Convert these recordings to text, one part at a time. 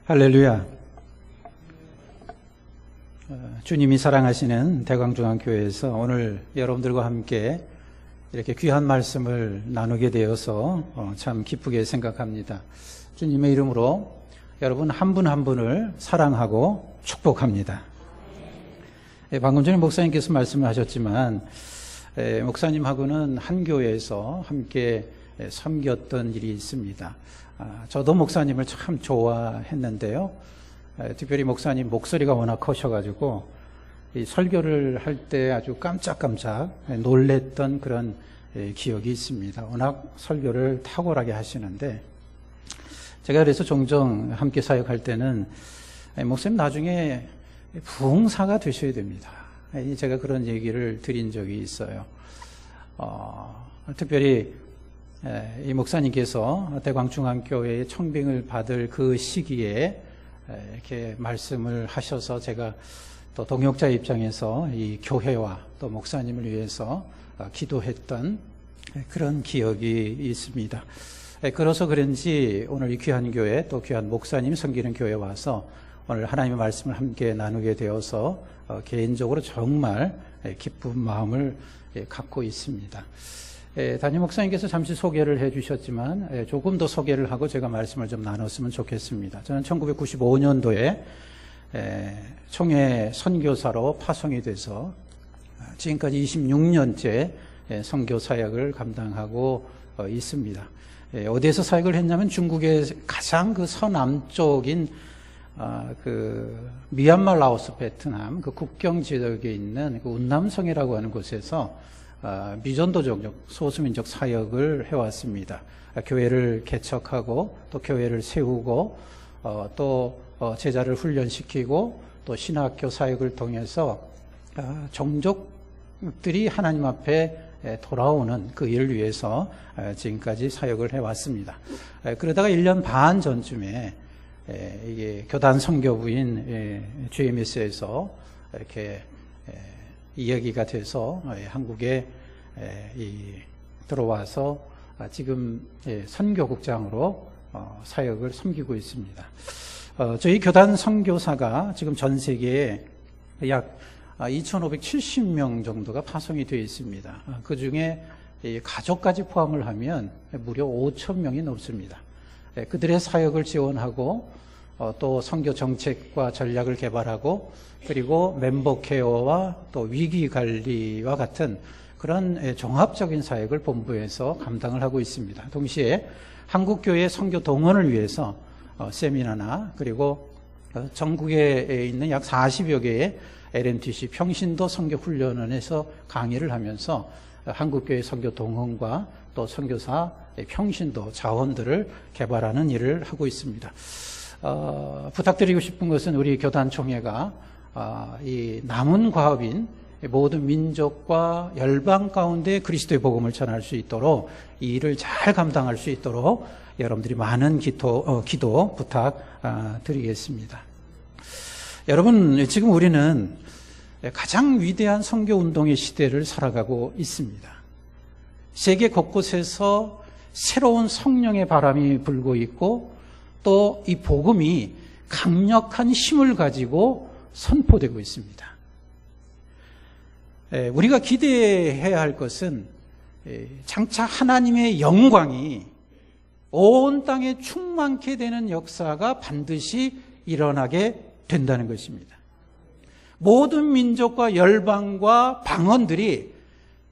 할렐루야. 주님이 사랑하시는 대광중앙교회에서 오늘 여러분들과 함께 이렇게 귀한 말씀을 나누게 되어서 참 기쁘게 생각합니다. 주님의 이름으로 여러분 한 분 한 분을 사랑하고 축복합니다. 방금 전에 목사님께서 말씀을 하셨지만 목사님하고는 한 교회에서 함께 섬겼던 일이 있습니다. 저도 목사님을 참 좋아했는데요. 특별히 목사님 목소리가 워낙 커셔가지고 이 설교를 할 때 아주 깜짝깜짝 놀랬던 그런 기억이 있습니다. 워낙 설교를 탁월하게 하시는데 제가 그래서 종종 함께 사역할 때는 목사님 나중에 부흥사가 되셔야 됩니다. 제가 그런 얘기를 드린 적이 있어요. 특별히 이 목사님께서 대광중앙교회의 청빙을 받을 그 시기에 이렇게 말씀을 하셔서 제가 또 동역자 입장에서 이 교회와 또 목사님을 위해서 기도했던 그런 기억이 있습니다. 그래서 그런지 오늘 이 귀한 교회 또 귀한 목사님 섬기는 교회에 와서 오늘 하나님의 말씀을 함께 나누게 되어서 개인적으로 정말 기쁜 마음을 갖고 있습니다. 담임 목사님께서 잠시 소개를 해 주셨지만 조금 더 소개를 하고 제가 말씀을 좀 나눴으면 좋겠습니다. 저는 1995년도에 총회 선교사로 파송이 돼서 지금까지 26년째 선교 사역을 감당하고 있습니다. 어디에서 사역을 했냐면 중국의 가장 그 서남쪽인 그 미얀마, 라오스, 베트남 그 국경 지역에 있는 그 운남성이라고 하는 곳에서 미전도적 소수민족 사역을 해왔습니다. 교회를 개척하고 또 교회를 세우고 또 제자를 훈련시키고 또 신학교 사역을 통해서 종족들이 하나님 앞에 돌아오는 그 일을 위해서 지금까지 사역을 해왔습니다. 그러다가 1년 반 전쯤에 이게 교단 선교부인 GMS에서 이렇게 이야기가 돼서 한국에 들어와서 지금 선교국장으로 사역을 섬기고 있습니다. 저희 교단 선교사가 지금 전 세계에 약 2,570명 정도가 파송이 되어 있습니다. 그 중에 가족까지 포함을 하면 무려 5,000명이 넘습니다. 그들의 사역을 지원하고 또 선교 정책과 전략을 개발하고 그리고 멤버 케어와 또 위기 관리와 같은 그런 종합적인 사역을 본부에서 감당을 하고 있습니다. 동시에 한국교회 선교 동원을 위해서 세미나나 그리고 전국에 있는 약 40여 개의 LMTC 평신도 선교 훈련원에서 강의를 하면서 한국교회 선교 동원과 또 선교사 평신도 자원들을 개발하는 일을 하고 있습니다. 부탁드리고 싶은 것은 우리 교단총회가 이 남은 과업인 모든 민족과 열방 가운데 그리스도의 복음을 전할 수 있도록 이 일을 잘 감당할 수 있도록 여러분들이 많은 기도 부탁드리겠습니다. 여러분, 지금 우리는 가장 위대한 선교운동의 시대를 살아가고 있습니다. 세계 곳곳에서 새로운 성령의 바람이 불고 있고 또 이 복음이 강력한 힘을 가지고 선포되고 있습니다. 우리가 기대해야 할 것은 장차 하나님의 영광이 온 땅에 충만케 되는 역사가 반드시 일어나게 된다는 것입니다. 모든 민족과 열방과 방언들이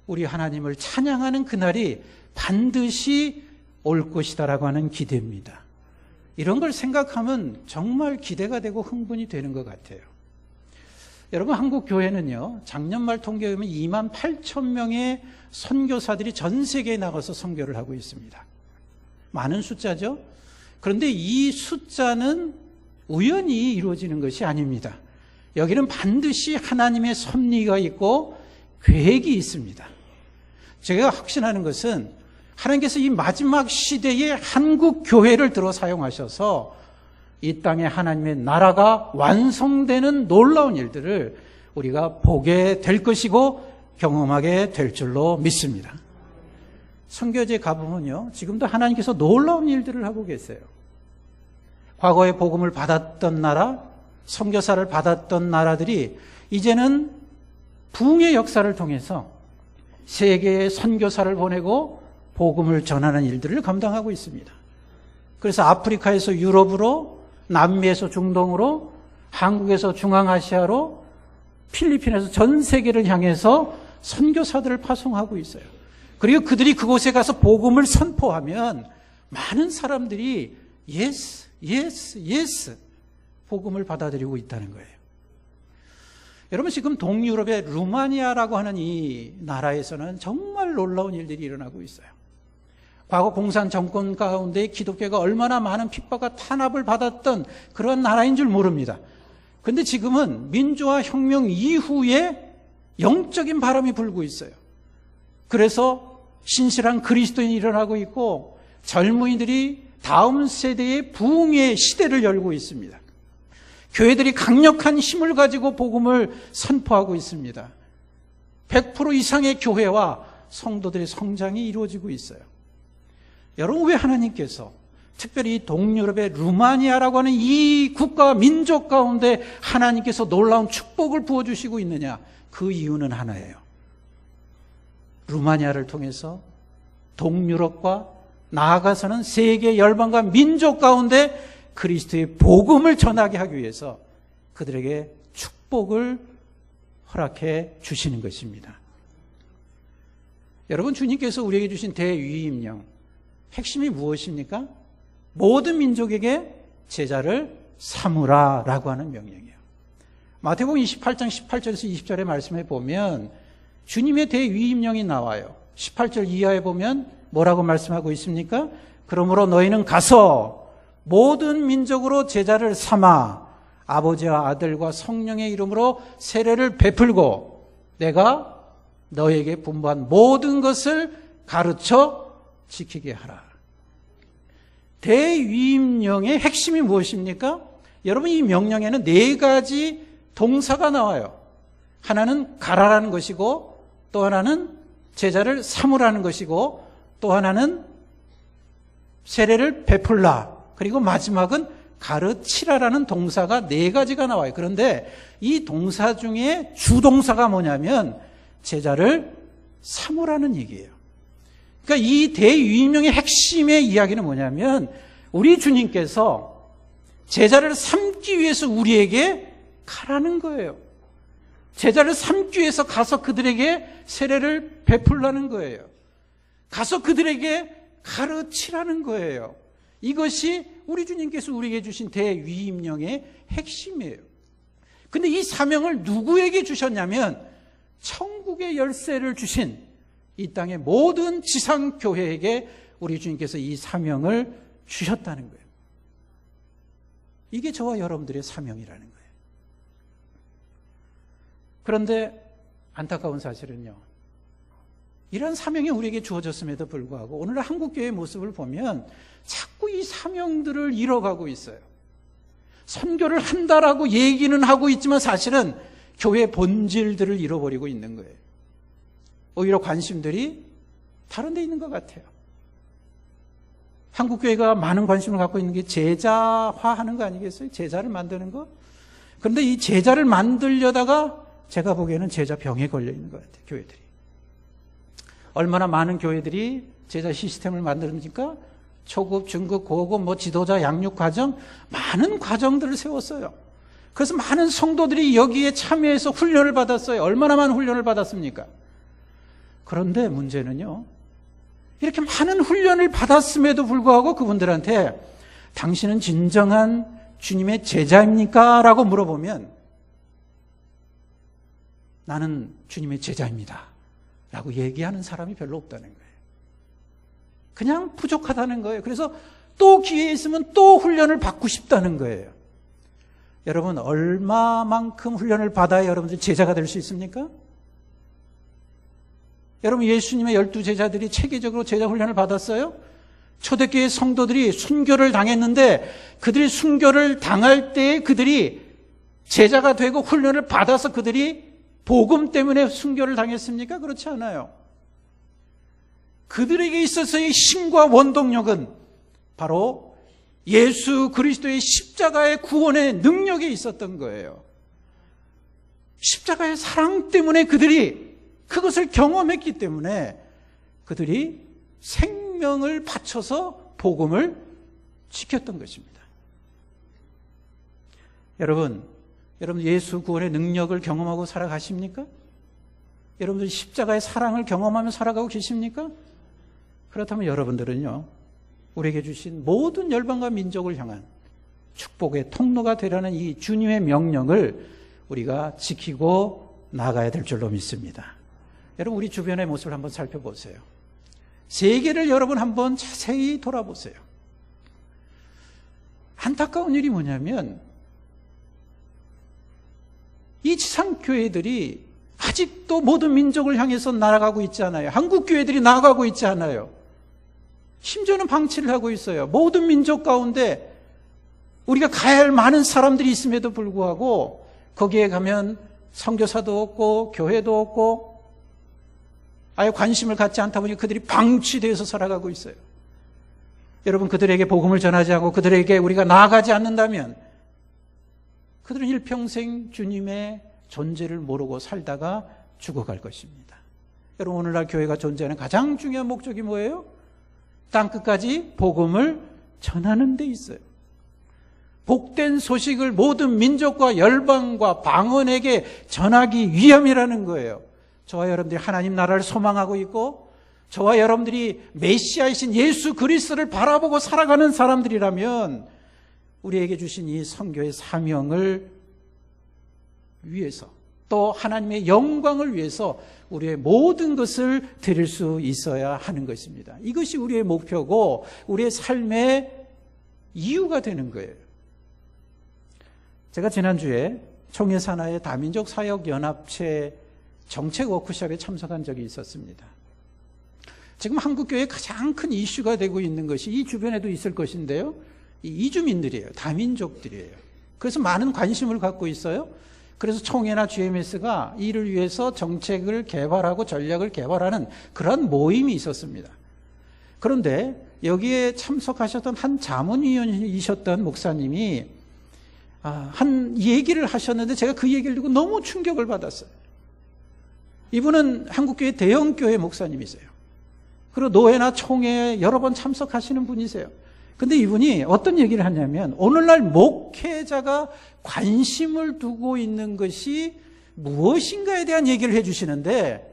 우리 하나님을 찬양하는 그날이 반드시 올 것이다라고 하는 기대입니다. 이런 걸 생각하면 정말 기대가 되고 흥분이 되는 것 같아요. 여러분, 한국 교회는요, 작년 말 통계에 보면 28,000명의 선교사들이 전 세계에 나가서 선교를 하고 있습니다. 많은 숫자죠? 그런데 이 숫자는 우연히 이루어지는 것이 아닙니다. 여기는 반드시 하나님의 섭리가 있고 계획이 있습니다. 제가 확신하는 것은 하나님께서 이 마지막 시대에 한국 교회를 들어 사용하셔서 이 땅에 하나님의 나라가 완성되는 놀라운 일들을 우리가 보게 될 것이고 경험하게 될 줄로 믿습니다. 선교지에 가보면요, 지금도 하나님께서 놀라운 일들을 하고 계세요. 과거에 복음을 받았던 나라, 선교사를 받았던 나라들이 이제는 부흥의 역사를 통해서 세계에 선교사를 보내고 복음을 전하는 일들을 감당하고 있습니다. 그래서 아프리카에서 유럽으로, 남미에서 중동으로, 한국에서 중앙아시아로, 필리핀에서 전 세계를 향해서 선교사들을 파송하고 있어요. 그리고 그들이 그곳에 가서 복음을 선포하면 많은 사람들이 예스, 예스, 예스 복음을 받아들이고 있다는 거예요. 여러분, 지금 동유럽의 루마니아라고 하는 이 나라에서는 정말 놀라운 일들이 일어나고 있어요. 과거 공산 정권 가운데 기독교가 얼마나 많은 핍박과 탄압을 받았던 그런 나라인 줄 모릅니다. 그런데 지금은 민주화 혁명 이후에 영적인 바람이 불고 있어요. 그래서 신실한 그리스도인이 일어나고 있고 젊은이들이 다음 세대의 부흥의 시대를 열고 있습니다. 교회들이 강력한 힘을 가지고 복음을 선포하고 있습니다. 100% 이상의 교회와 성도들의 성장이 이루어지고 있어요. 여러분, 왜 하나님께서 특별히 동유럽의 루마니아라고 하는 이 국가와 민족 가운데 하나님께서 놀라운 축복을 부어주시고 있느냐? 그 이유는 하나예요. 루마니아를 통해서 동유럽과 나아가서는 세계 열방과 민족 가운데 그리스도의 복음을 전하게 하기 위해서 그들에게 축복을 허락해 주시는 것입니다. 여러분, 주님께서 우리에게 주신 대위임령, 핵심이 무엇입니까? 모든 민족에게 제자를 삼으라라고 하는 명령이에요. 마태복음 28장 18절에서 20절의 말씀에 보면 주님의 대위임령이 나와요. 18절 이하에 보면 뭐라고 말씀하고 있습니까? 그러므로 너희는 가서 모든 민족으로 제자를 삼아 아버지와 아들과 성령의 이름으로 세례를 베풀고 내가 너희에게 분부한 모든 것을 가르쳐 지키게 하라. 대위임령의 핵심이 무엇입니까? 여러분, 이 명령에는 4가지 동사가 나와요. 하나는 가라라는 것이고, 또 하나는 제자를 삼으라는 것이고, 또 하나는 세례를 베풀라, 그리고 마지막은 가르치라라는 동사가 4가지가 나와요. 그런데 이 동사 중에 주동사가 뭐냐면 제자를 삼으라는 얘기예요. 그러니까 이 대위임령의 핵심의 이야기는 뭐냐면 우리 주님께서 제자를 삼기 위해서 우리에게 가라는 거예요. 제자를 삼기 위해서 가서 그들에게 세례를 베풀라는 거예요. 가서 그들에게 가르치라는 거예요. 이것이 우리 주님께서 우리에게 주신 대위임령의 핵심이에요. 근데 이 사명을 누구에게 주셨냐면 천국의 열쇠를 주신 이 땅의 모든 지상교회에게 우리 주님께서 이 사명을 주셨다는 거예요. 이게 저와 여러분들의 사명이라는 거예요. 그런데 안타까운 사실은요, 이런 사명이 우리에게 주어졌음에도 불구하고 오늘 한국교회의 모습을 보면 자꾸 이 사명들을 잃어가고 있어요. 선교를 한다라고 얘기는 하고 있지만 사실은 교회의 본질들을 잃어버리고 있는 거예요. 오히려 관심들이 다른 데 있는 것 같아요. 한국교회가 많은 관심을 갖고 있는 게 제자화하는 거 아니겠어요? 제자를 만드는 거? 그런데 이 제자를 만들려다가 제가 보기에는 제자병에 걸려 있는 것 같아요, 교회들이. 얼마나 많은 교회들이 제자 시스템을 만듭니까? 초급, 중급, 고급, 지도자 양육 과정, 많은 과정들을 세웠어요. 그래서 많은 성도들이 여기에 참여해서 훈련을 받았어요. 얼마나 많은 훈련을 받았습니까? 그런데 문제는요, 이렇게 많은 훈련을 받았음에도 불구하고 그분들한테 당신은 진정한 주님의 제자입니까? 라고 물어보면 나는 주님의 제자입니다 라고 얘기하는 사람이 별로 없다는 거예요. 그냥 부족하다는 거예요. 그래서 또 기회 있으면 또 훈련을 받고 싶다는 거예요. 여러분, 얼마만큼 훈련을 받아야 여러분들 제자가 될 수 있습니까? 여러분, 예수님의 12제자들이 체계적으로 제자 훈련을 받았어요? 초대교회 성도들이 순교를 당했는데 그들이 순교를 당할 때 그들이 제자가 되고 훈련을 받아서 그들이 복음 때문에 순교를 당했습니까? 그렇지 않아요. 그들에게 있어서의 힘과 원동력은 바로 예수 그리스도의 십자가의 구원의 능력이 있었던 거예요. 십자가의 사랑 때문에 그들이 그것을 경험했기 때문에 그들이 생명을 바쳐서 복음을 지켰던 것입니다. 여러분 예수 구원의 능력을 경험하고 살아가십니까? 여러분들 십자가의 사랑을 경험하며 살아가고 계십니까? 그렇다면 여러분들은요, 우리에게 주신 모든 열방과 민족을 향한 축복의 통로가 되라는 이 주님의 명령을 우리가 지키고 나가야 될 줄로 믿습니다. 여러분, 우리 주변의 모습을 한번 살펴보세요. 세계를 여러분 한번 자세히 돌아보세요. 안타까운 일이 뭐냐면 이 지상교회들이 아직도 모든 민족을 향해서 나아가고 있지 않아요. 한국교회들이 나아가고 있지 않아요. 심지어는 방치를 하고 있어요. 모든 민족 가운데 우리가 가야 할 많은 사람들이 있음에도 불구하고 거기에 가면 선교사도 없고 교회도 없고 아예 관심을 갖지 않다 보니 그들이 방치되어서 살아가고 있어요. 여러분, 그들에게 복음을 전하지 않고 그들에게 우리가 나아가지 않는다면 그들은 일평생 주님의 존재를 모르고 살다가 죽어갈 것입니다. 여러분, 오늘날 교회가 존재하는 가장 중요한 목적이 뭐예요? 땅끝까지 복음을 전하는 데 있어요. 복된 소식을 모든 민족과 열방과 방언에게 전하기 위함이라는 거예요. 저와 여러분들이 하나님 나라를 소망하고 있고 저와 여러분들이 메시아이신 예수 그리스도를 바라보고 살아가는 사람들이라면 우리에게 주신 이 선교의 사명을 위해서 또 하나님의 영광을 위해서 우리의 모든 것을 드릴 수 있어야 하는 것입니다. 이것이 우리의 목표고 우리의 삶의 이유가 되는 거예요. 제가 지난주에 총회산하의 다민족 사역연합체 정책 워크숍에 참석한 적이 있었습니다. 지금 한국교회의 가장 큰 이슈가 되고 있는 것이 이 주변에도 있을 것인데요, 이 이주민들이에요. 다민족들이에요. 그래서 많은 관심을 갖고 있어요. 그래서 총회나 GMS가 이를 위해서 정책을 개발하고 전략을 개발하는 그런 모임이 있었습니다. 그런데 여기에 참석하셨던 한 자문위원이셨던 목사님이 한 얘기를 하셨는데 제가 그 얘기를 듣고 너무 충격을 받았어요. 이분은 한국교회 대형교회 목사님이세요. 그리고 노회나 총회에 여러 번 참석하시는 분이세요. 근데 이분이 어떤 얘기를 하냐면 오늘날 목회자가 관심을 두고 있는 것이 무엇인가에 대한 얘기를 해주시는데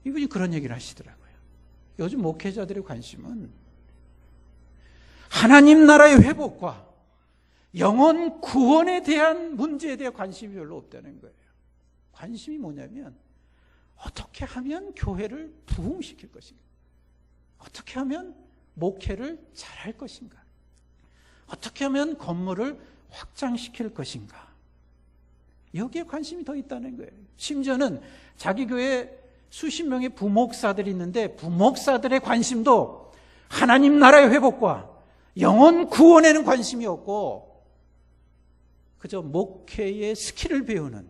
이분이 그런 얘기를 하시더라고요. 요즘 목회자들의 관심은 하나님 나라의 회복과 영혼 구원에 대한 문제에 대해 관심이 별로 없다는 거예요. 관심이 뭐냐면 어떻게 하면 교회를 부흥시킬 것인가? 어떻게 하면 목회를 잘할 것인가? 어떻게 하면 건물을 확장시킬 것인가? 여기에 관심이 더 있다는 거예요. 심지어는 자기 교회에 수십 명의 부목사들이 있는데 부목사들의 관심도 하나님 나라의 회복과 영혼 구원에는 관심이 없고 그저 목회의 스킬을 배우는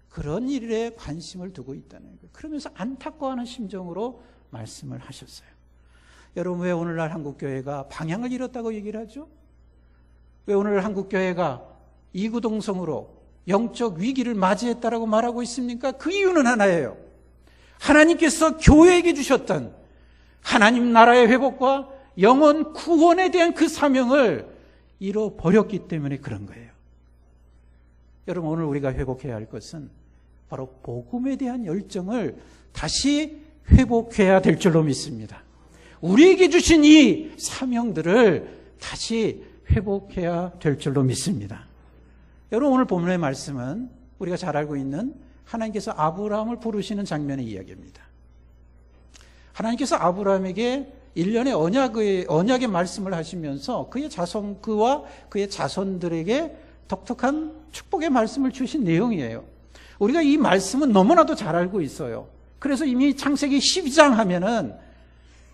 그런 일에 관심을 두고 있다는 거예요. 그러면서 안타까워하는 심정으로 말씀을 하셨어요. 여러분, 왜 오늘날 한국교회가 방향을 잃었다고 얘기를 하죠? 왜 오늘 한국교회가 이구동성으로 영적 위기를 맞이했다라고 말하고 있습니까? 그 이유는 하나예요. 하나님께서 교회에게 주셨던 하나님 나라의 회복과 영혼 구원에 대한 그 사명을 잃어버렸기 때문에 그런 거예요. 여러분, 오늘 우리가 회복해야 할 것은 바로 복음에 대한 열정을 다시 회복해야 될 줄로 믿습니다. 우리에게 주신 이 사명들을 다시 회복해야 될 줄로 믿습니다. 여러분, 오늘 본문의 말씀은 우리가 잘 알고 있는 하나님께서 아브라함을 부르시는 장면의 이야기입니다. 하나님께서 아브라함에게 1년의 언약의 말씀을 하시면서 그와 그의 자손들에게 독특한 축복의 말씀을 주신 내용이에요. 우리가 이 말씀은 너무나도 잘 알고 있어요. 그래서 이미 창세기 12장 하면은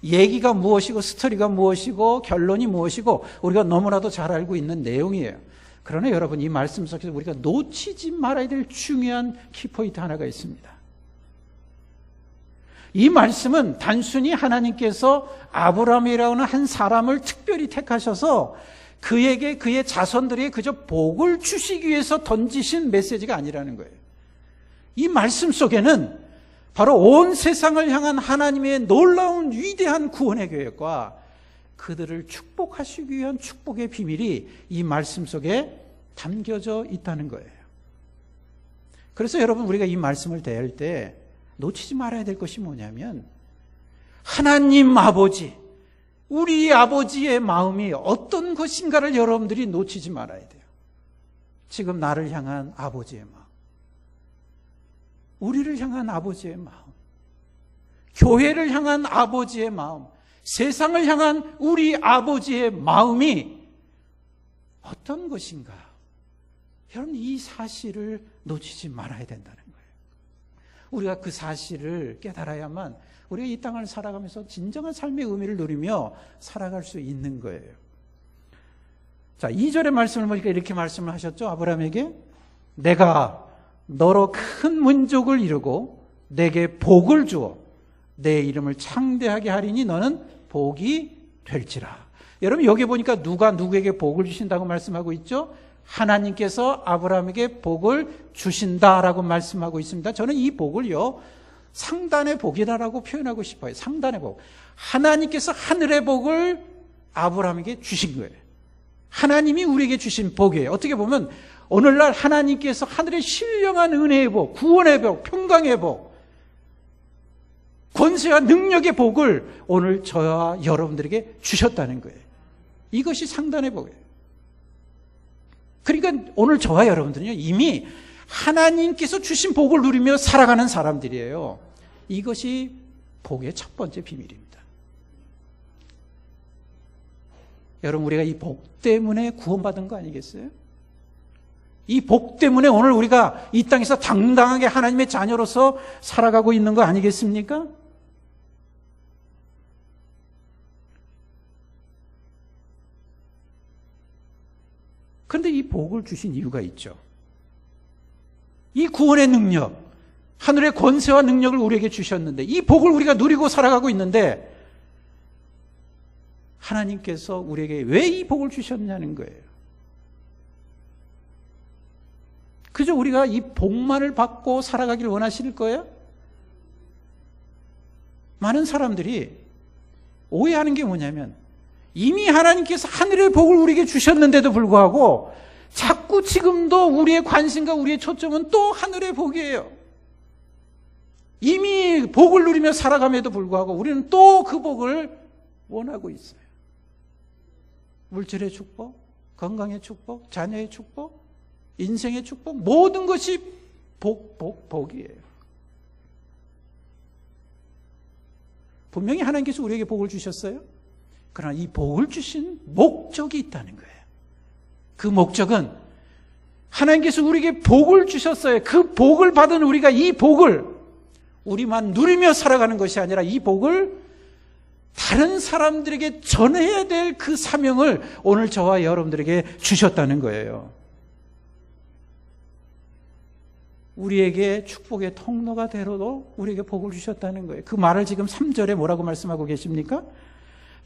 얘기가 무엇이고 스토리가 무엇이고 결론이 무엇이고 우리가 너무나도 잘 알고 있는 내용이에요. 그러나 여러분, 이 말씀 속에서 우리가 놓치지 말아야 될 중요한 키포인트 하나가 있습니다. 이 말씀은 단순히 하나님께서 아브라함이라는 한 사람을 특별히 택하셔서 그에게 그의 자손들에게 그저 복을 주시기 위해서 던지신 메시지가 아니라는 거예요. 이 말씀 속에는 바로 온 세상을 향한 하나님의 놀라운 위대한 구원의 계획과 그들을 축복하시기 위한 축복의 비밀이 이 말씀 속에 담겨져 있다는 거예요. 그래서 여러분, 우리가 이 말씀을 대할 때 놓치지 말아야 될 것이 뭐냐면, 하나님 아버지, 우리 아버지의 마음이 어떤 것인가를 여러분들이 놓치지 말아야 돼요. 지금 나를 향한 아버지의 마음, 우리를 향한 아버지의 마음, 교회를 향한 아버지의 마음, 세상을 향한 우리 아버지의 마음이 어떤 것인가? 여러분, 이 사실을 놓치지 말아야 된다는 거예요. 우리가 그 사실을 깨달아야만 우리가 이 땅을 살아가면서 진정한 삶의 의미를 누리며 살아갈 수 있는 거예요. 자, 2절의 말씀을 보니까 이렇게 말씀을 하셨죠. 아브라함에게 내가 너로 큰 민족을 이루고 내게 복을 주어 내 이름을 창대하게 하리니 너는 복이 될지라. 여러분, 여기 보니까 누가 누구에게 복을 주신다고 말씀하고 있죠? 하나님께서 아브라함에게 복을 주신다라고 말씀하고 있습니다. 저는 이 복을요, 상단의 복이라고 표현하고 싶어요. 상단의 복. 하나님께서 하늘의 복을 아브라함에게 주신 거예요. 하나님이 우리에게 주신 복이에요. 어떻게 보면 오늘날 하나님께서 하늘의 신령한 은혜의 복, 구원의 복, 평강의 복, 권세와 능력의 복을 오늘 저와 여러분들에게 주셨다는 거예요. 이것이 상단의 복이에요. 그러니까 오늘 저와 여러분들은요, 이미 하나님께서 주신 복을 누리며 살아가는 사람들이에요. 이것이 복의 첫 번째 비밀입니다. 여러분, 우리가 이 복 때문에 구원받은 거 아니겠어요? 이 복 때문에 오늘 우리가 이 땅에서 당당하게 하나님의 자녀로서 살아가고 있는 거 아니겠습니까? 그런데 이 복을 주신 이유가 있죠. 이 구원의 능력, 하늘의 권세와 능력을 우리에게 주셨는데, 이 복을 우리가 누리고 살아가고 있는데, 하나님께서 우리에게 왜 이 복을 주셨냐는 거예요. 그저 우리가 이 복만을 받고 살아가기를 원하실 거예요? 많은 사람들이 오해하는 게 뭐냐면, 이미 하나님께서 하늘의 복을 우리에게 주셨는데도 불구하고 자꾸 지금도 우리의 관심과 우리의 초점은 또 하늘의 복이에요. 이미 복을 누리며 살아감에도 불구하고 우리는 또 그 복을 원하고 있어요. 물질의 축복, 건강의 축복, 자녀의 축복, 인생의 축복, 모든 것이 복이에요. 분명히 하나님께서 우리에게 복을 주셨어요. 그러나 이 복을 주신 목적이 있다는 거예요. 그 목적은 하나님께서 우리에게 복을 주셨어요. 그 복을 받은 우리가 이 복을 우리만 누리며 살아가는 것이 아니라 이 복을 다른 사람들에게 전해야 될 그 사명을 오늘 저와 여러분들에게 주셨다는 거예요. 우리에게 축복의 통로가 되도록 우리에게 복을 주셨다는 거예요. 그 말을 지금 3절에 뭐라고 말씀하고 계십니까?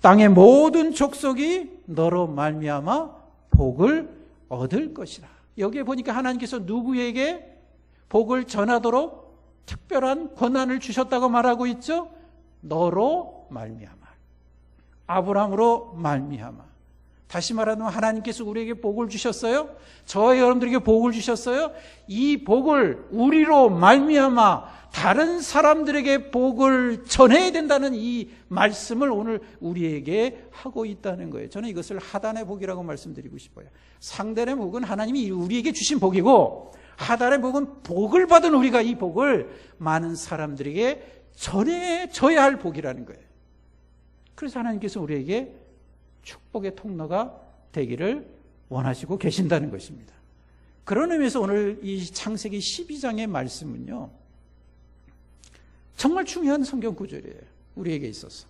땅의 모든 족속이 너로 말미암아 복을 얻을 것이라. 여기에 보니까 하나님께서 누구에게 복을 전하도록 특별한 권한을 주셨다고 말하고 있죠? 너로 말미암아, 아브라함으로 말미암아. 다시 말하면 하나님께서 우리에게 복을 주셨어요. 저와 여러분들에게 복을 주셨어요. 이 복을 우리로 말미암아 다른 사람들에게 복을 전해야 된다는 이 말씀을 오늘 우리에게 하고 있다는 거예요. 저는 이것을 하단의 복이라고 말씀드리고 싶어요. 상단의 복은 하나님이 우리에게 주신 복이고, 하단의 복은 복을 받은 우리가 이 복을 많은 사람들에게 전해줘야 할 복이라는 거예요. 그래서 하나님께서 우리에게 축복의 통로가 되기를 원하시고 계신다는 것입니다. 그런 의미에서 오늘 이 창세기 12장의 말씀은요, 정말 중요한 성경 구절이에요. 우리에게 있어서.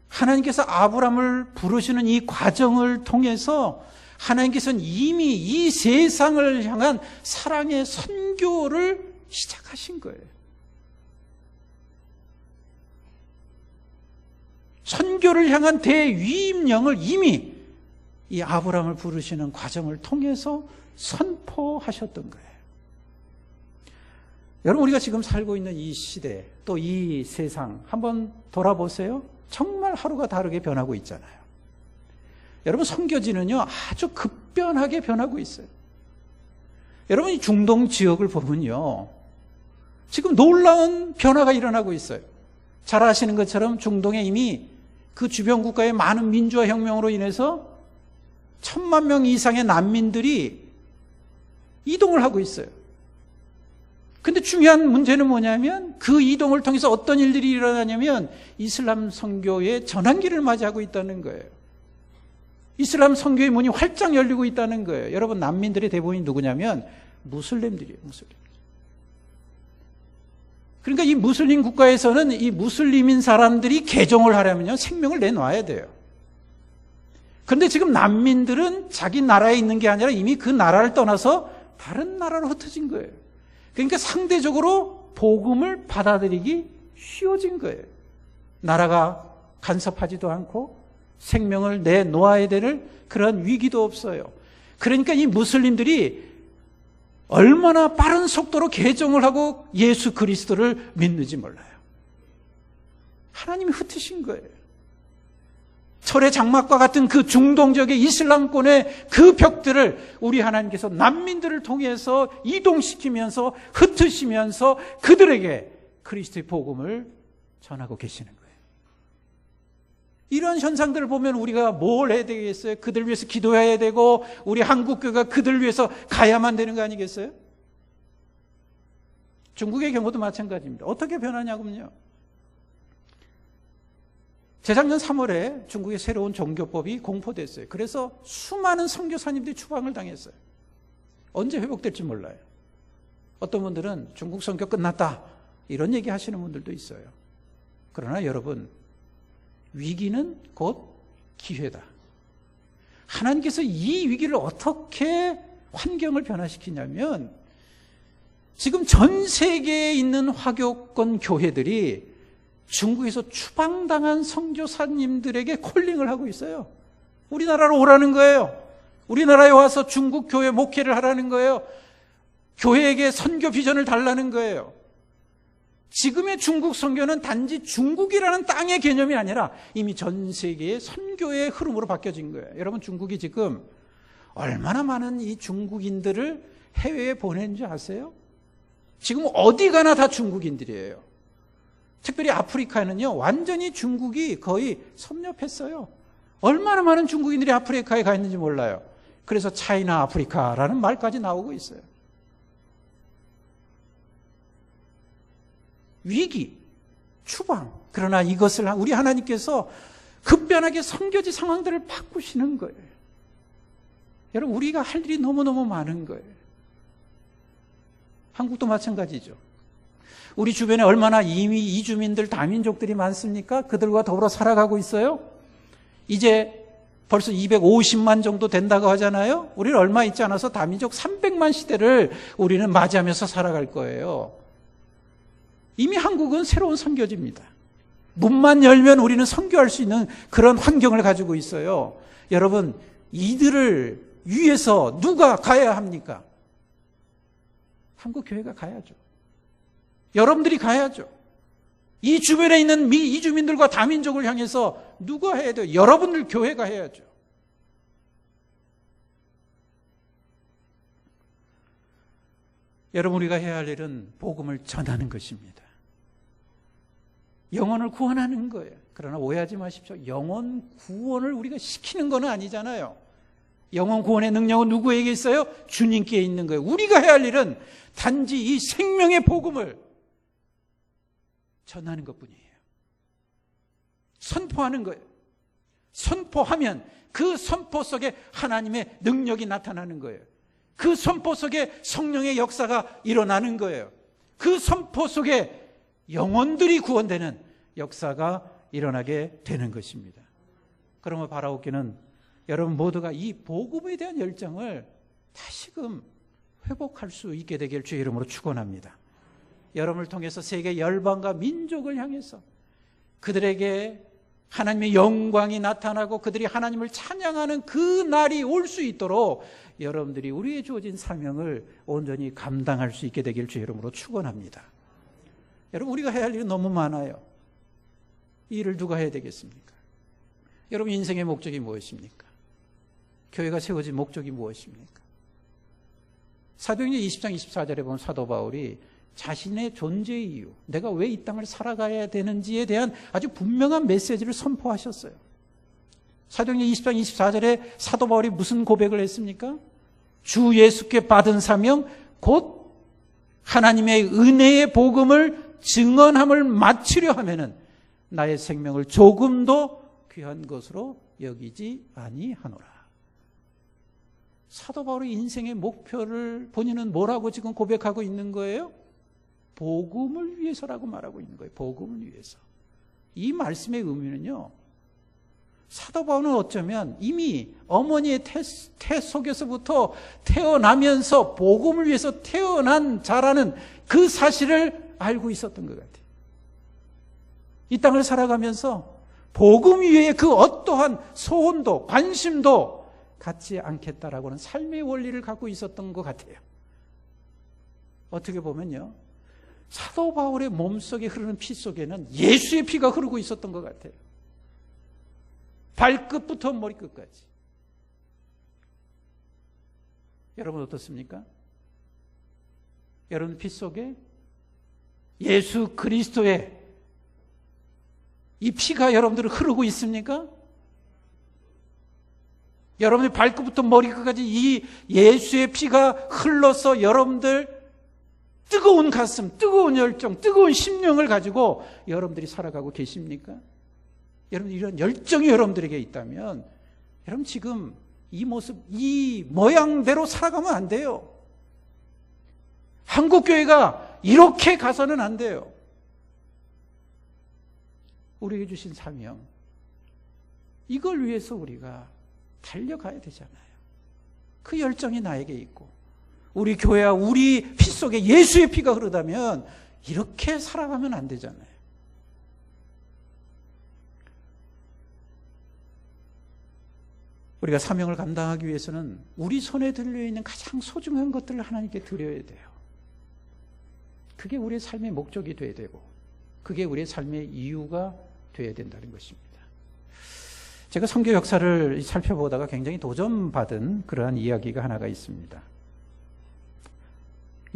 하나님께서 아브라함을 부르시는 이 과정을 통해서 하나님께서는 이미 이 세상을 향한 사랑의 선교를 시작하신 거예요. 선교를 향한 대위임령을 이미 이 아브라함을 부르시는 과정을 통해서 선포하셨던 거예요. 여러분, 우리가 지금 살고 있는 이 시대, 또 이 세상 한번 돌아보세요. 정말 하루가 다르게 변하고 있잖아요. 여러분, 선교지는요 아주 급변하게 변하고 있어요. 여러분, 이 중동 지역을 보면요 지금 놀라운 변화가 일어나고 있어요. 잘 아시는 것처럼 중동에 이미 그 주변 국가의 많은 민주화 혁명으로 인해서 1,000만 명 이상의 난민들이 이동을 하고 있어요. 근데 중요한 문제는 뭐냐면 그 이동을 통해서 어떤 일들이 일어나냐면 이슬람 선교의 전환기를 맞이하고 있다는 거예요. 이슬람 선교의 문이 활짝 열리고 있다는 거예요. 여러분, 난민들의 대부분이 누구냐면 무슬림들이에요. 무슬림. 그러니까 이 무슬림 국가에서는 이 무슬림인 사람들이 개종을 하려면요 생명을 내놔야 돼요. 그런데 지금 난민들은 자기 나라에 있는 게 아니라 이미 그 나라를 떠나서 다른 나라로 흩어진 거예요. 그러니까 상대적으로 복음을 받아들이기 쉬워진 거예요. 나라가 간섭하지도 않고 생명을 내놓아야 될 그런 위기도 없어요. 그러니까 이 무슬림들이 얼마나 빠른 속도로 개종을 하고 예수 그리스도를 믿는지 몰라요. 하나님이 흩으신 거예요. 철의 장막과 같은 그 중동 지역의 이슬람권의 그 벽들을 우리 하나님께서 난민들을 통해서 이동시키면서 흩으시면서 그들에게 그리스도의 복음을 전하고 계시는 거예요. 이런 현상들을 보면 우리가 뭘 해야 되겠어요? 그들 위해서 기도해야 되고 우리 한국교회가 그들 위해서 가야만 되는 거 아니겠어요? 중국의 경우도 마찬가지입니다. 어떻게 변하냐면요, 재작년 3월에 중국의 새로운 종교법이 공포됐어요. 그래서 수많은 선교사님들이 추방을 당했어요. 언제 회복될지 몰라요. 어떤 분들은 중국 선교 끝났다 이런 얘기 하시는 분들도 있어요. 그러나 여러분, 위기는 곧 기회다. 하나님께서 이 위기를 어떻게 환경을 변화시키냐면 지금 전 세계에 있는 화교권 교회들이 중국에서 추방당한 선교사님들에게 콜링을 하고 있어요. 우리나라로 오라는 거예요. 우리나라에 와서 중국 교회 목회를 하라는 거예요. 교회에게 선교 비전을 달라는 거예요. 지금의 중국 선교는 단지 중국이라는 땅의 개념이 아니라 이미 전 세계의 선교의 흐름으로 바뀌어진 거예요. 여러분, 중국이 지금 얼마나 많은 이 중국인들을 해외에 보낸지 아세요? 지금 어디 가나 다 중국인들이에요. 특별히 아프리카는요 완전히 중국이 거의 섭렵했어요. 얼마나 많은 중국인들이 아프리카에 가 있는지 몰라요. 그래서 차이나 아프리카라는 말까지 나오고 있어요. 위기, 추방. 그러나 이것을 우리 하나님께서 급변하게 선교지 상황들을 바꾸시는 거예요. 여러분, 우리가 할 일이 너무너무 많은 거예요. 한국도 마찬가지죠. 우리 주변에 얼마나 이미 이주민들, 다민족들이 많습니까? 그들과 더불어 살아가고 있어요. 이제 벌써 250만 정도 된다고 하잖아요. 우리는 얼마 있지 않아서 다민족 300만 시대를 우리는 맞이하면서 살아갈 거예요. 이미 한국은 새로운 선교지입니다. 문만 열면 우리는 선교할 수 있는 그런 환경을 가지고 있어요. 여러분, 이들을 위해서 누가 가야 합니까? 한국 교회가 가야죠. 여러분들이 가야죠. 이 주변에 있는 이주민들과 다민족을 향해서 누가 해야 돼요? 여러분들 교회가 해야죠. 여러분, 우리가 해야 할 일은 복음을 전하는 것입니다. 영혼을 구원하는 거예요. 그러나 오해하지 마십시오. 영혼 구원을 우리가 시키는 건 아니잖아요. 영혼 구원의 능력은 누구에게 있어요? 주님께 있는 거예요. 우리가 해야 할 일은 단지 이 생명의 복음을 전하는 것뿐이에요. 선포하는 거예요. 선포하면 그 선포 속에 하나님의 능력이 나타나는 거예요. 그 선포 속에 성령의 역사가 일어나는 거예요. 그 선포 속에 영혼들이 구원되는 역사가 일어나게 되는 것입니다. 그러면 바라옵기는 여러분 모두가 이 복음에 대한 열정을 다시금 회복할 수 있게 되길 주의 이름으로 축원합니다. 여러분을 통해서 세계 열방과 민족을 향해서 그들에게 하나님의 영광이 나타나고 그들이 하나님을 찬양하는 그 날이 올 수 있도록 여러분들이 우리의 주어진 사명을 온전히 감당할 수 있게 되길 주의 이름으로 축원합니다. 여러분, 우리가 해야 할 일이 너무 많아요. 이 일을 누가 해야 되겠습니까? 여러분, 인생의 목적이 무엇입니까? 교회가 세워진 목적이 무엇입니까? 사도행전 20장 24절에 보면 사도 바울이 자신의 존재 이유, 내가 왜 이 땅을 살아가야 되는지에 대한 아주 분명한 메시지를 선포하셨어요. 사도행전 20장 24절에 사도 바울이 무슨 고백을 했습니까? 주 예수께 받은 사명, 곧 하나님의 은혜의 복음을 증언함을 마치려 하면은 나의 생명을 조금도 귀한 것으로 여기지 아니하노라. 사도 바울의 인생의 목표를 본인은 뭐라고 지금 고백하고 있는 거예요? 복음을 위해서라고 말하고 있는 거예요. 복음을 위해서. 이 말씀의 의미는요, 사도 바울은 어쩌면 이미 어머니의 태 속에서부터 태어나면서 복음을 위해서 태어난 자라는 그 사실을 알고 있었던 것 같아요. 이 땅을 살아가면서 복음 위에 그 어떠한 소원도 관심도 갖지 않겠다라고는 삶의 원리를 갖고 있었던 것 같아요. 어떻게 보면요, 사도 바울의 몸속에 흐르는 피 속에는 예수의 피가 흐르고 있었던 것 같아요. 발끝부터 머리끝까지. 여러분 어떻습니까? 여러분 피 속에 예수 그리스도의 이 피가 여러분들을 흐르고 있습니까? 여러분의 발끝부터 머리끝까지 이 예수의 피가 흘러서 여러분들 뜨거운 가슴, 뜨거운 열정, 뜨거운 심령을 가지고 여러분들이 살아가고 계십니까? 여러분, 이런 열정이 여러분들에게 있다면 여러분 지금 이 모습, 이 모양대로 살아가면 안 돼요. 한국교회가 이렇게 가서는 안 돼요. 우리에게 주신 사명, 이걸 위해서 우리가 달려가야 되잖아요. 그 열정이 나에게 있고 우리 교회와 우리 피 속에 예수의 피가 흐르다면 이렇게 살아가면 안 되잖아요. 우리가 사명을 감당하기 위해서는 우리 손에 들려있는 가장 소중한 것들을 하나님께 드려야 돼요. 그게 우리의 삶의 목적이 돼야 되고 그게 우리의 삶의 이유가 돼야 된다는 것입니다. 제가 선교 역사를 살펴보다가 굉장히 도전받은 그러한 이야기가 하나가 있습니다.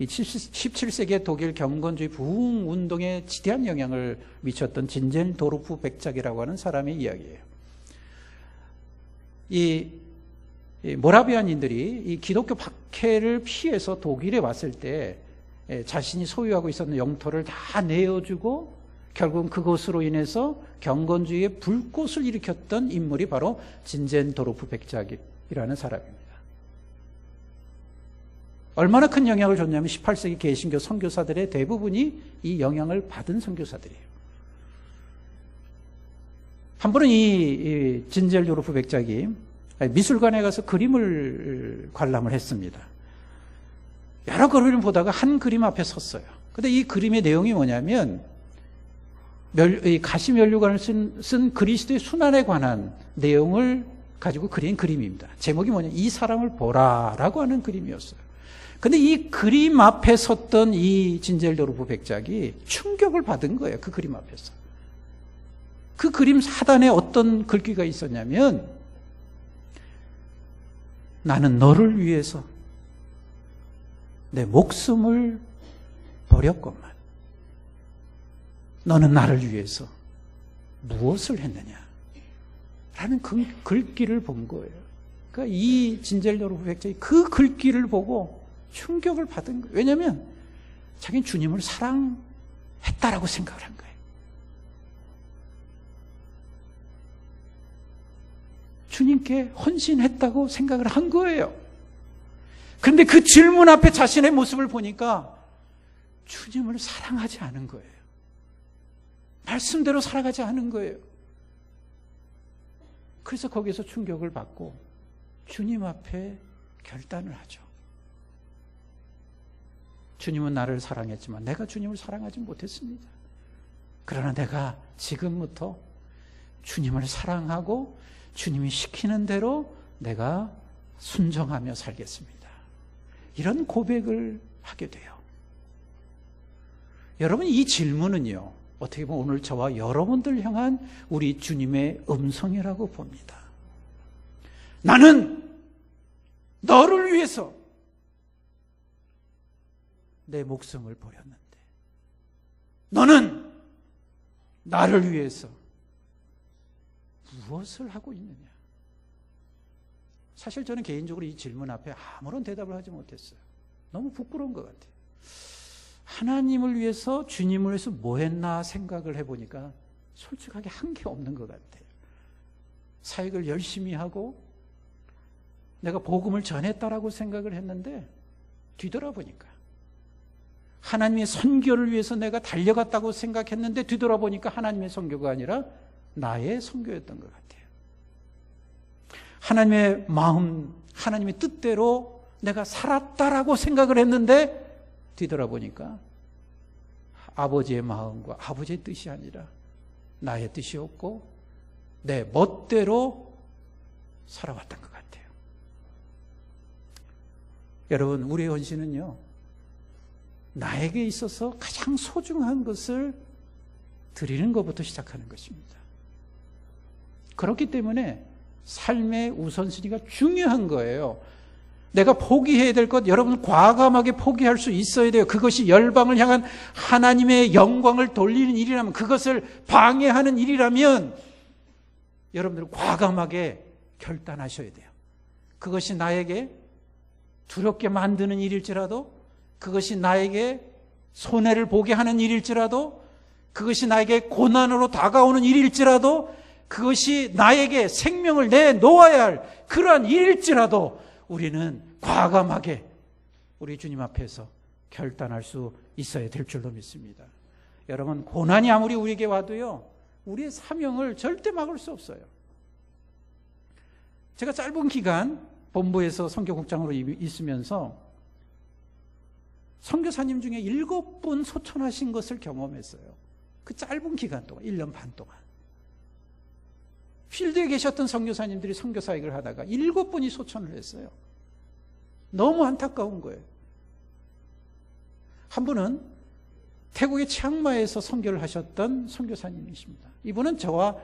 이 17세기의 독일 경건주의 부흥운동에 지대한 영향을 미쳤던 진젤도르프 백작이라고 하는 사람의 이야기예요. 이 모라비안인들이 이 기독교 박해를 피해서 독일에 왔을 때 자신이 소유하고 있었던 영토를 다 내어주고 결국은 그것으로 인해서 경건주의의 불꽃을 일으켰던 인물이 바로 진젠도르프 백작이라는 사람입니다. 얼마나 큰 영향을 줬냐면 18세기 개신교 선교사들의 대부분이 이 영향을 받은 선교사들이에요. 한 번은 이 진젤도르프 백작이 미술관에 가서 그림을 관람을 했습니다. 여러 그림을 보다가 한 그림 앞에 섰어요. 근데 이 그림의 내용이 뭐냐면 가시면류관을 쓴 그리스도의 순환에 관한 내용을 가지고 그린 그림입니다. 제목이 뭐냐, 이 사람을 보라라고 하는 그림이었어요. 근데 이 그림 앞에 섰던 이 진젤도르프 백작이 충격을 받은 거예요. 그 그림 앞에서. 그 그림 하단에 어떤 글귀가 있었냐면, 나는 너를 위해서 내 목숨을 버렸건만 너는 나를 위해서 무엇을 했느냐 라는 그 글귀를 본 거예요. 그러니까 이 진젤도르프 백작이 그 글귀를 보고 충격을 받은 거예요. 왜냐하면 자기는 주님을 사랑했다라고 생각을 한 거예요. 주님께 헌신했다고 생각을 한 거예요. 그런데 그 질문 앞에 자신의 모습을 보니까 주님을 사랑하지 않은 거예요. 말씀대로 살아가지 않은 거예요. 그래서 거기서 충격을 받고 주님 앞에 결단을 하죠. 주님은 나를 사랑했지만 내가 주님을 사랑하지 못했습니다. 그러나 내가 지금부터 주님을 사랑하고 주님이 시키는 대로 내가 순종하며 살겠습니다. 이런 고백을 하게 돼요. 여러분, 이 질문은요, 어떻게 보면 오늘 저와 여러분들 향한 우리 주님의 음성이라고 봅니다. 나는 너를 위해서 내 목숨을 버렸는데 너는 나를 위해서 무엇을 하고 있느냐? 사실 저는 개인적으로 이 질문 앞에 아무런 대답을 하지 못했어요. 너무 부끄러운 것 같아요. 하나님을 위해서, 주님을 위해서 뭐 했나 생각을 해보니까 솔직하게 한 게 없는 것 같아요. 사역을 열심히 하고 내가 복음을 전했다라고 생각을 했는데 뒤돌아보니까 하나님의 선교를 위해서 내가 달려갔다고 생각했는데 뒤돌아보니까 하나님의 선교가 아니라 나의 선교였던 것 같아요. 하나님의 마음, 하나님의 뜻대로 내가 살았다라고 생각을 했는데 뒤돌아보니까 아버지의 마음과 아버지의 뜻이 아니라 나의 뜻이었고 내 멋대로 살아왔던 것 같아요. 여러분, 우리의 헌신은요, 나에게 있어서 가장 소중한 것을 드리는 것부터 시작하는 것입니다. 그렇기 때문에 삶의 우선순위가 중요한 거예요. 내가 포기해야 될 것, 여러분 과감하게 포기할 수 있어야 돼요. 그것이 열방을 향한 하나님의 영광을 돌리는 일이라면, 그것을 방해하는 일이라면 여러분들 과감하게 결단하셔야 돼요. 그것이 나에게 두렵게 만드는 일일지라도, 그것이 나에게 손해를 보게 하는 일일지라도, 그것이 나에게 고난으로 다가오는 일일지라도, 그것이 나에게 생명을 내놓아야 할 그러한 일일지라도 우리는 과감하게 우리 주님 앞에서 결단할 수 있어야 될 줄로 믿습니다. 여러분, 고난이 아무리 우리에게 와도요, 우리의 사명을 절대 막을 수 없어요. 제가 짧은 기간 본부에서 선교국장으로 있으면서 선교사님 중에 7분 소천하신 것을 경험했어요. 그 짧은 기간 동안, 1년 반 동안. 필드에 계셨던 선교사님들이 선교사역을 하다가 7분이 소천을 했어요. 너무 안타까운 거예요. 한 분은 태국의 치앙마이에서 선교를 하셨던 선교사님이십니다. 이분은 저와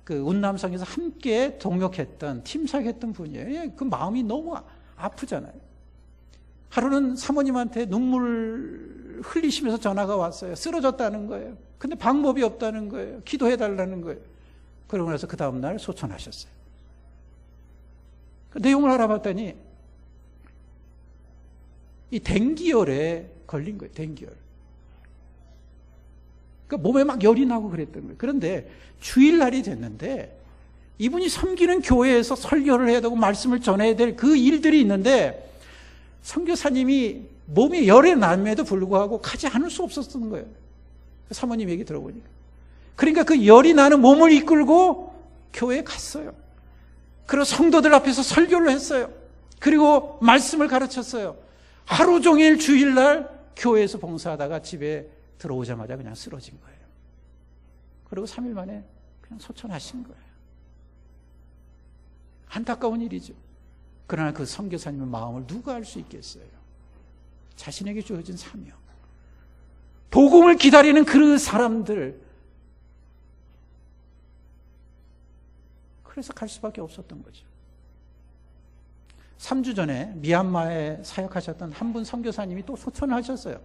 그 운남성에서 함께 동역했던, 팀사역했던 분이에요. 그 마음이 너무 아프잖아요. 하루는 사모님한테 눈물 흘리시면서 전화가 왔어요. 쓰러졌다는 거예요. 근데 방법이 없다는 거예요. 기도해달라는 거예요. 그러고 나서 그 다음날 소천하셨어요. 그 내용을 알아봤더니 이 댕기열에 걸린 거예요. 댕기열. 그러니까 몸에 막 열이 나고 그랬던 거예요. 그런데 주일날이 됐는데 이분이 섬기는 교회에서 설교를 해야 되고 말씀을 전해야 될 그 일들이 있는데 선교사님이 몸이 열이 남에도 불구하고 가지 않을 수 없었던 거예요. 사모님 얘기 들어보니까. 그러니까 그 열이 나는 몸을 이끌고 교회에 갔어요. 그리고 성도들 앞에서 설교를 했어요. 그리고 말씀을 가르쳤어요. 하루 종일 주일날 교회에서 봉사하다가 집에 들어오자마자 그냥 쓰러진 거예요. 그리고 3일 만에 그냥 소천하신 거예요. 안타까운 일이죠. 그러나 그 선교사님의 마음을 누가 알 수 있겠어요? 자신에게 주어진 사명. 복음을 기다리는 그 사람들. 그래서 갈 수밖에 없었던 거죠. 3주 전에 미얀마에 사역하셨던 한 분 선교사님이 또 소천을 하셨어요.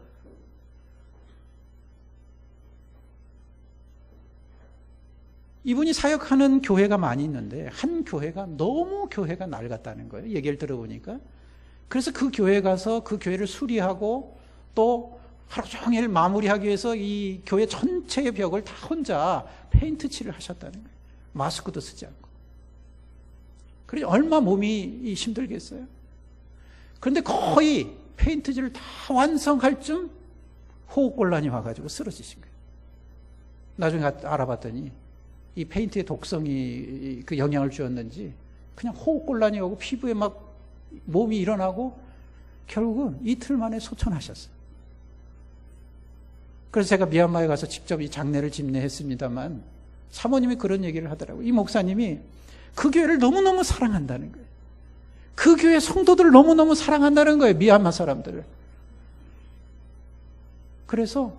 이분이 사역하는 교회가 많이 있는데 한 교회가 너무 교회가 낡았다는 거예요. 얘기를 들어보니까. 그래서 그 교회에 가서 그 교회를 수리하고 또 하루 종일 마무리하기 위해서 이 교회 전체의 벽을 다 혼자 페인트 칠을 하셨다는 거예요. 마스크도 쓰지 않고. 그래 얼마 몸이 힘들겠어요. 그런데 거의 페인트질을 다 완성할 쯤 호흡곤란이 와가지고 쓰러지신 거예요. 나중에 알아봤더니 이 페인트의 독성이 그 영향을 주었는지 그냥 호흡곤란이 오고 피부에 막 몸이 일어나고 결국은 이틀 만에 소천하셨어요. 그래서 제가 미얀마에 가서 직접 이 장례를 집례했습니다만 사모님이 그런 얘기를 하더라고요. 이 목사님이 그 교회를 너무너무 사랑한다는 거예요. 그 교회 성도들을 너무너무 사랑한다는 거예요. 미얀마 사람들을. 그래서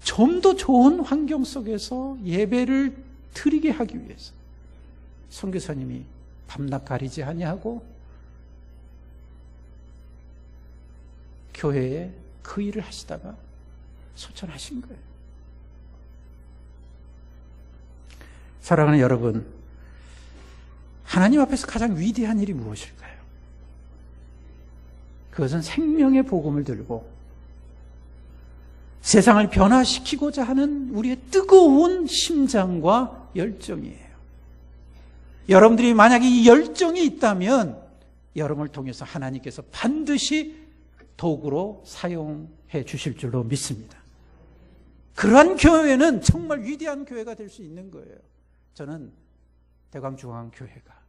좀 더 좋은 환경 속에서 예배를 드리게 하기 위해서 선교사님이 밤낮 가리지 아니하고 교회에 그 일을 하시다가 소천하신 거예요. 사랑하는 여러분, 하나님 앞에서 가장 위대한 일이 무엇일까요? 그것은 생명의 복음을 들고 세상을 변화시키고자 하는 우리의 뜨거운 심장과 열정이에요. 여러분들이 만약에 이 열정이 있다면 여러분을 통해서 하나님께서 반드시 도구로 사용해 주실 줄로 믿습니다. 그러한 교회는 정말 위대한 교회가 될 수 있는 거예요. 저는 대광중앙교회가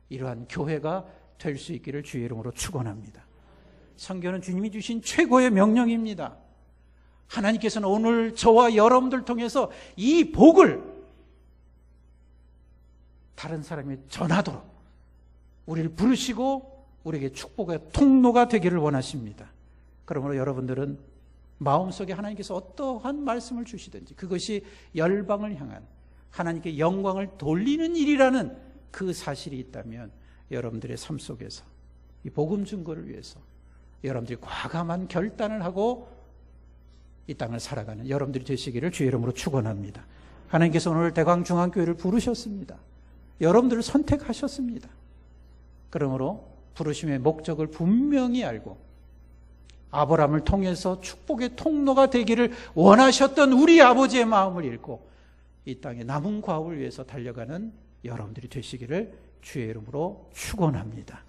이러한 교회가 될 수 있기를 주의 이름으로 축원합니다. 선교는 주님이 주신 최고의 명령입니다. 하나님께서는 오늘 저와 여러분들 통해서 이 복을 다른 사람에 전하도록 우리를 부르시고 우리에게 축복의 통로가 되기를 원하십니다. 그러므로 여러분들은 마음속에 하나님께서 어떠한 말씀을 주시든지 그것이 열방을 향한 하나님께 영광을 돌리는 일이라는 그 사실이 있다면 여러분들의 삶 속에서 이 복음 증거를 위해서 여러분들이 과감한 결단을 하고 이 땅을 살아가는 여러분들이 되시기를 주의 이름으로 축원합니다. 하나님께서 오늘 대광중앙교회를 부르셨습니다. 여러분들을 선택하셨습니다. 그러므로 부르심의 목적을 분명히 알고 아브라함을 통해서 축복의 통로가 되기를 원하셨던 우리 아버지의 마음을 읽고 이 땅의 남은 과업을 위해서 달려가는 여러분들이 되시기를 주의 이름으로 축원합니다.